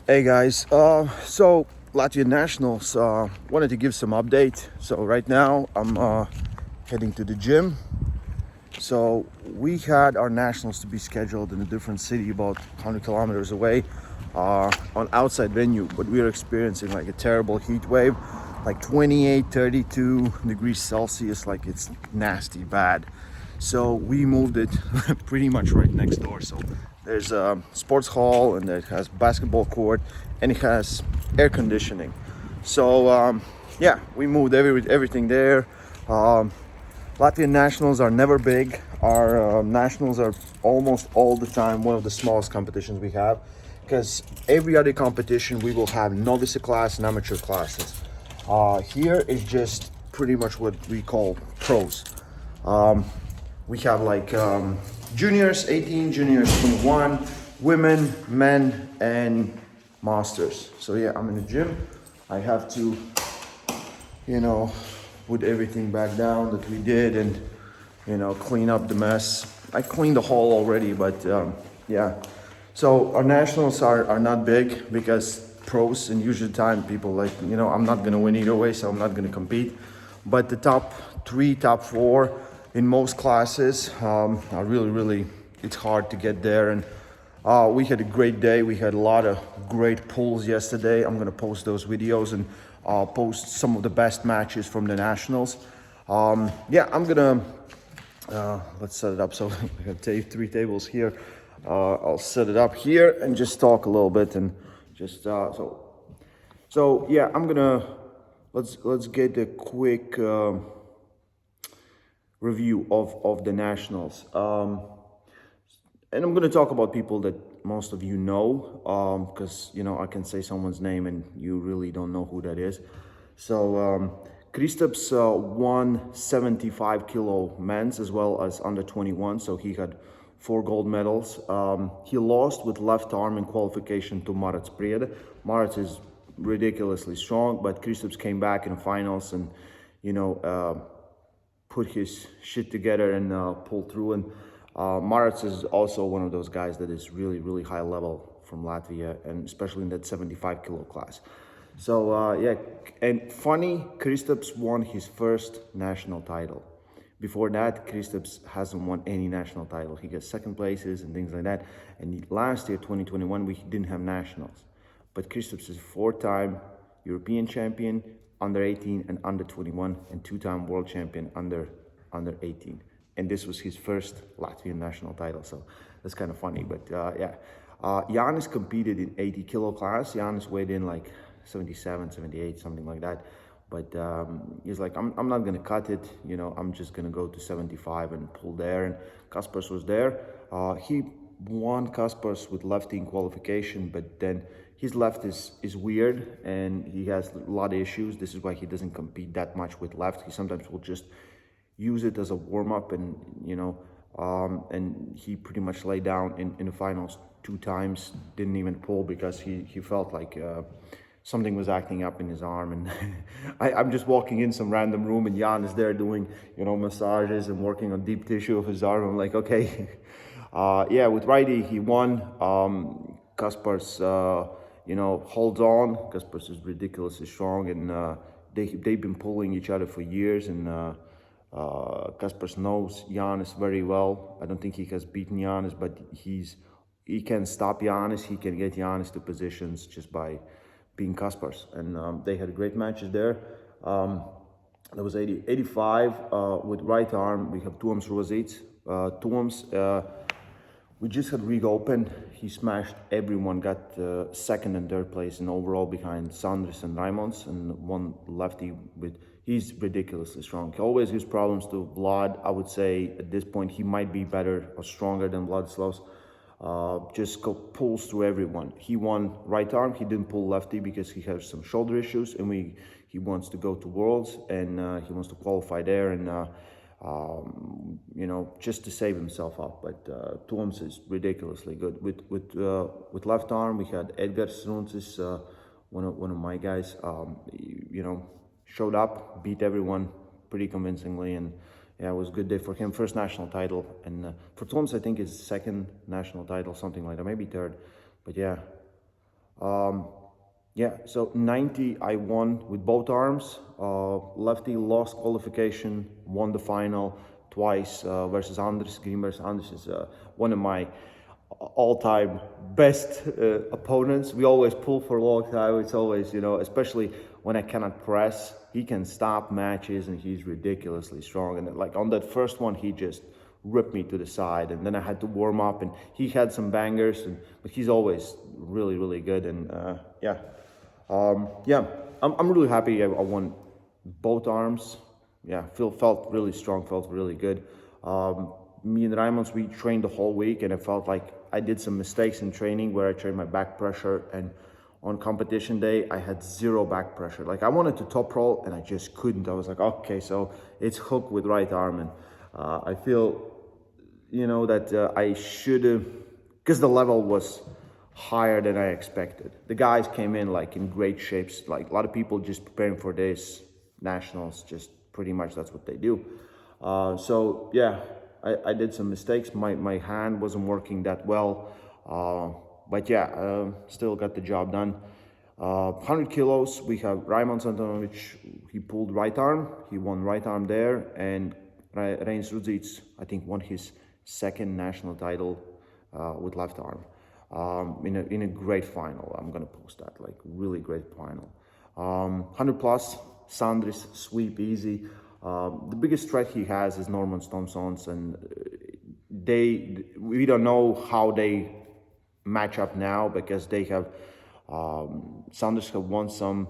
Hey guys, so Latvian Nationals wanted to give some update. So right now I'm heading to the gym. So we had our nationals to be scheduled in a different city about 100 kilometers away on outside venue, but we are experiencing like a terrible heat wave, like 28, 32 degrees Celsius, like it's nasty bad. So we moved it pretty much right next door. So there's a sports hall and it has basketball court and it has air conditioning. So yeah, we moved everything there. Latvian nationals are never big. Our nationals are almost all the time one of the smallest competitions we have, because every other competition we will have novice class and amateur classes. Here is just pretty much what we call pros. We have like juniors 18, juniors 21, women, men, and masters. So yeah, I'm in the gym. I have to, put everything back down that we did and, clean up the mess. I cleaned the hall already, but yeah. So our nationals are not big because pros and usually time people like, I'm not gonna win either way, so I'm not gonna compete. But the top three, top four in most classes are really, it's hard to get there. And we had a great day. We had a lot of great pulls yesterday. I'm gonna post those videos and post some of the best matches from the nationals. Yeah, I'm gonna let's set it up. So I have three tables here. I'll set it up here and just talk a little bit and just so yeah, I'm gonna let's get a quick review of the nationals. And I'm going to talk about people that most of you know, because I can say someone's name and you really don't know who that is. So Kristaps won 75 kilo men's as well as under 21, so he had 4 gold medals. He lost with left arm in qualification to Marats Prieda. Marats is ridiculously strong, but Kristaps came back in the finals and put his shit together and pulled through. And Marats is also one of those guys that is really high level from Latvia, and especially in that 75 kilo class. So yeah, and funny, Kristaps won his first national title. Before that, Kristaps hasn't won any national title. He got second places and things like that. And last year, 2021, we didn't have nationals. But Kristaps is 4-time European champion, under 18 and under 21, and 2-time world champion under 18. And this was his first Latvian national title, so that's kind of funny. But yeah, Jānis competed in 80 kilo class. Jānis weighed in like 77, 78, something like that. But he's like, I'm not gonna cut it, I'm just gonna go to 75 and pull there. And Kaspars was there. He won Kaspars with lefty in qualification, but then his left is weird and he has a lot of issues. This is why he doesn't compete that much with left. He sometimes will just use it as a warm-up, and and he pretty much laid down in the finals 2 times, didn't even pull because he felt like something was acting up in his arm. And I'm just walking in some random room and Jan is there doing massages and working on deep tissue of his arm. I'm like, okay. Yeah, with righty he won. Kaspars holds on. Kaspars is ridiculously strong, and they've been pulling each other for years, and Kaspars knows Jānis very well. I don't think he has beaten Jānis, but he can stop Jānis. He can get Jānis to positions just by being Kaspars. And they had great matches there. That was 85 with right arm. We have Toms Rosīts. Toms, we just had Riga Open. He smashed everyone, got second and third place in overall behind Sandris and Raimonds, and one lefty with. He's ridiculously strong. He always gives problems to Vlad. I would say at this point he might be better or stronger than Vladislavs. Just pulls through everyone. He won right arm. He didn't pull lefty because he has some shoulder issues, and he wants to go to Worlds, and he wants to qualify there, and just to save himself up. But Toms is ridiculously good. With left arm, we had Edgars Runcis, one of my guys. Showed up, beat everyone pretty convincingly, and yeah, it was a good day for him. First national title, and for Toms, I think his second national title, something like that, maybe third. But yeah, Yeah, so 90 I won with both arms. Lefty lost qualification, won the final twice versus Anders. Green versus Anders is one of my all-time best opponents. We always pull for a long time. It's always, especially when I cannot press, he can stop matches and he's ridiculously strong. And like on that first one, he just ripped me to the side, and then I had to warm up, and he had some bangers, but he's always really, really good. And yeah, I'm really happy I won both arms. Yeah, felt really strong, felt really good. Me and Raimons, we trained the whole week, and it felt like I did some mistakes in training where I trained my back pressure, and on competition day, I had zero back pressure. Like I wanted to top roll, and I just couldn't. I was like, okay, so it's hook with right arm, and I feel, that I should have, because the level was higher than I expected. The guys came in like in great shapes. Like a lot of people just preparing for this nationals, just pretty much that's what they do. So yeah, I did some mistakes. My hand wasn't working that well, but yeah, still got the job done. 100 kilos, we have Raimons Antonovic. He pulled right arm. He won right arm there, and Reinis Rudzīts, I think, won his second national title with left arm. In a great final. I'm gonna post that, like really great final. 100 plus, Sandris, sweep easy. The biggest threat he has is Norman Thompson's, and we don't know how they match up now, because they have Sanders have won some,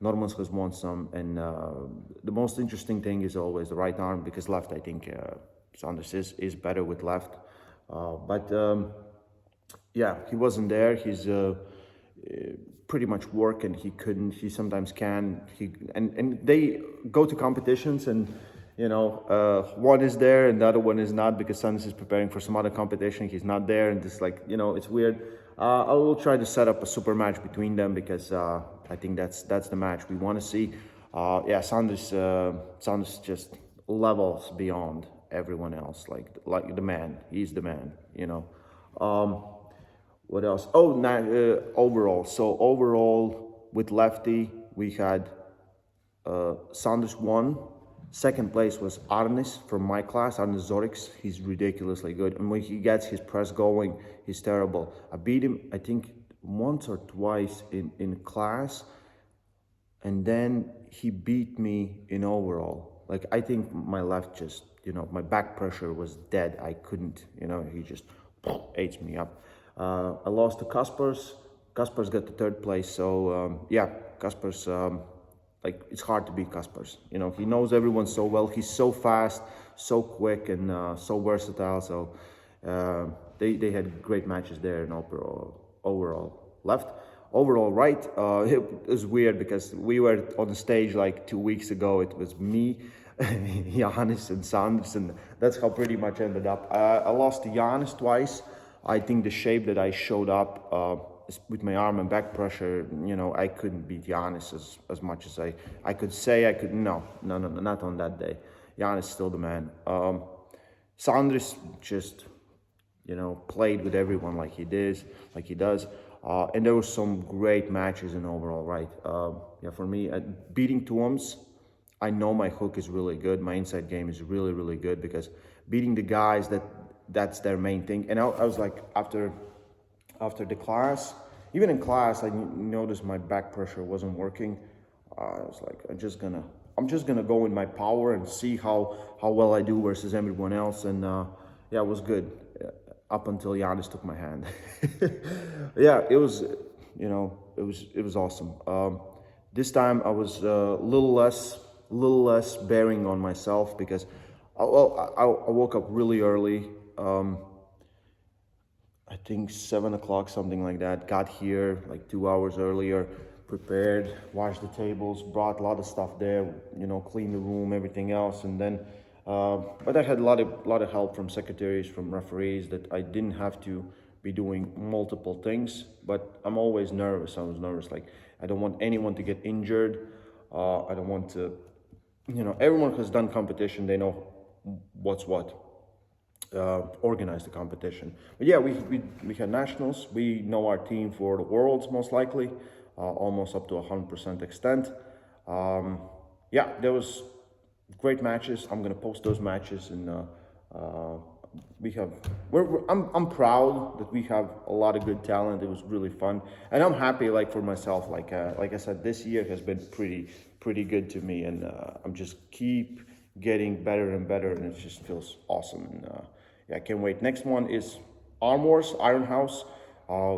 Normans has won some, and the most interesting thing is always the right arm, because left, I think Sanders is better with left, but yeah, he wasn't there. He's pretty much work, and he sometimes can. And they go to competitions, and one is there and the other one is not, because Sanders is preparing for some other competition. He's not there, and it's like, it's weird. I will try to set up a super match between them, because I think that's the match we want to see. Yeah, Sanders just levels beyond everyone else. Like the man. He's the man. What else? Oh, overall. So overall, with lefty, we had Sanders won. Second place was Arnis from my class, Arnis Zorix. He's ridiculously good. And when he gets his press going, he's terrible. I beat him, I think, once or twice in class. And then he beat me in overall. Like, I think my left just, my back pressure was dead. I couldn't, he just ate me up. I lost to Kaspers. Kaspers got the third place. So, yeah, Kaspers, it's hard to beat Kaspers. He knows everyone so well. He's so fast, so quick, and so versatile. So they had great matches there in overall left. Overall right, it was weird, because we were on the stage like 2 weeks ago. It was me, Giannis, and Sanders, and that's how pretty much ended up. I lost to Giannis twice. I think the shape that I showed up with my arm and back pressure, I couldn't beat Giannis as much as I could say I could. No, not on that day. Giannis is still the man. Sanders just, played with everyone like he does. And there were some great matches in overall, right? Yeah, for me, beating Tuoms, I know my hook is really good. My inside game is really, really good, because beating the guys, that's their main thing. And I was like, after the class, even in class, I noticed my back pressure wasn't working. I was like, I'm just gonna go in my power and see how well I do versus everyone else. And yeah, it was good up until Giannis took my hand. Yeah, it was, it was awesome. This time I was a little less bearing on myself, because I woke up really early. I think 7 o'clock, something like that. Got here like 2 hours earlier, prepared, washed the tables, brought a lot of stuff there, cleaned the room, everything else. And then, but I had a lot of help from secretaries, from referees, that I didn't have to be doing multiple things. But I'm always nervous. I was nervous. Like, I don't want anyone to get injured. I don't want to, everyone who's done competition, they know what's what. organize the competition. But yeah, we had nationals. We know our team for the worlds most likely, almost up to 100% extent. Yeah, there was great matches. I'm gonna post those matches, and we have. I'm proud that we have a lot of good talent. It was really fun, and I'm happy, like for myself. Like I said, this year has been pretty good to me, and I'm just keep getting better and better, and it just feels awesome. And yeah, I can't wait. Next one is Arm Wars, Iron House.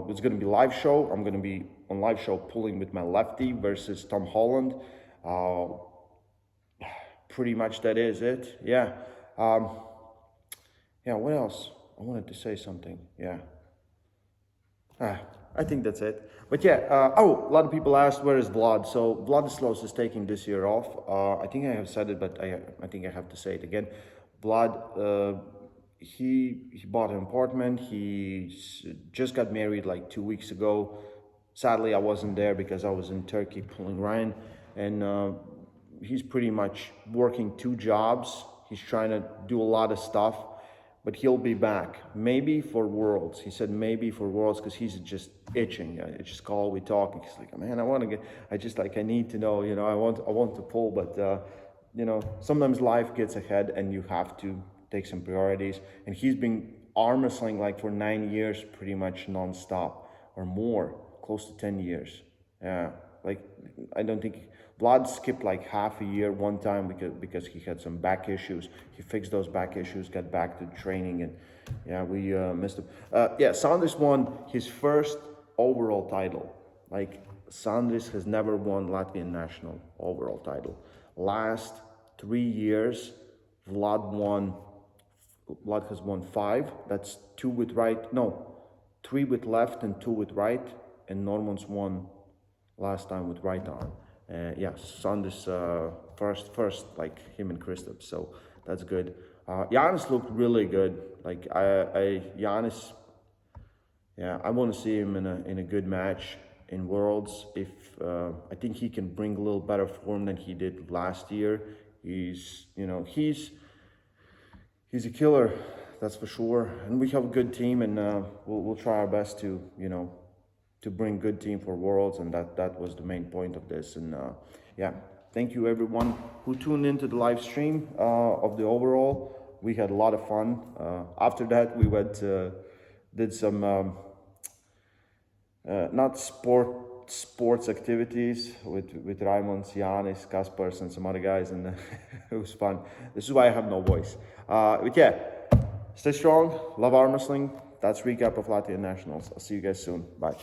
It's gonna be live show. I'm gonna be on live show pulling with my lefty versus Tom Holland. Pretty much that is it. Yeah. Yeah, what else? I wanted to say something. Yeah. I think that's it. But yeah, oh, a lot of people asked where is Vlad. So Vladislaus is taking this year off. I think I have said it, but I think I have to say it again. Vlad, he bought an apartment. He just got married like 2 weeks ago. Sadly, I wasn't there because I was in Turkey pulling Ryan, and he's pretty much working 2 jobs. He's trying to do a lot of stuff, but he'll be back. Maybe for Worlds. He said maybe for Worlds because he's just itching. I just call, we talk, and he's like, man, I want to get. I need to know. I want to pull, but sometimes life gets ahead, and you have to take some priorities. And he's been arm wrestling like for 9 years, pretty much nonstop or more, close to 10 years. Yeah, like I don't think. Vlad skipped like half a year one time because he had some back issues. He fixed those back issues, got back to training, and yeah, we missed him. Yeah, Sandris won his first overall title. Like Sandris has never won Latvian national overall title. Last 3 years, Vlad has won 5. That's 2 with right, no, 3 with left and 2 with right, and Norman's won last time with right arm. Yeah, Sanders first like him and Kristaps, so that's good. Giannis looked really good. Like Giannis, yeah, I want to see him in a good match in Worlds. If I think he can bring a little better form than he did last year. He's a killer, that's for sure. And we have a good team, and we'll try our best to to bring good team for Worlds, and that was the main point of this. And yeah, thank you everyone who tuned into the live stream of the overall. We had a lot of fun. After that, we went did some not sports activities with Raimond, Giannis, Kaspars, and some other guys, and it was fun. This is why I have no voice. But yeah, stay strong. Love arm wrestling. That's recap of Latvian Nationals. I'll see you guys soon. Bye.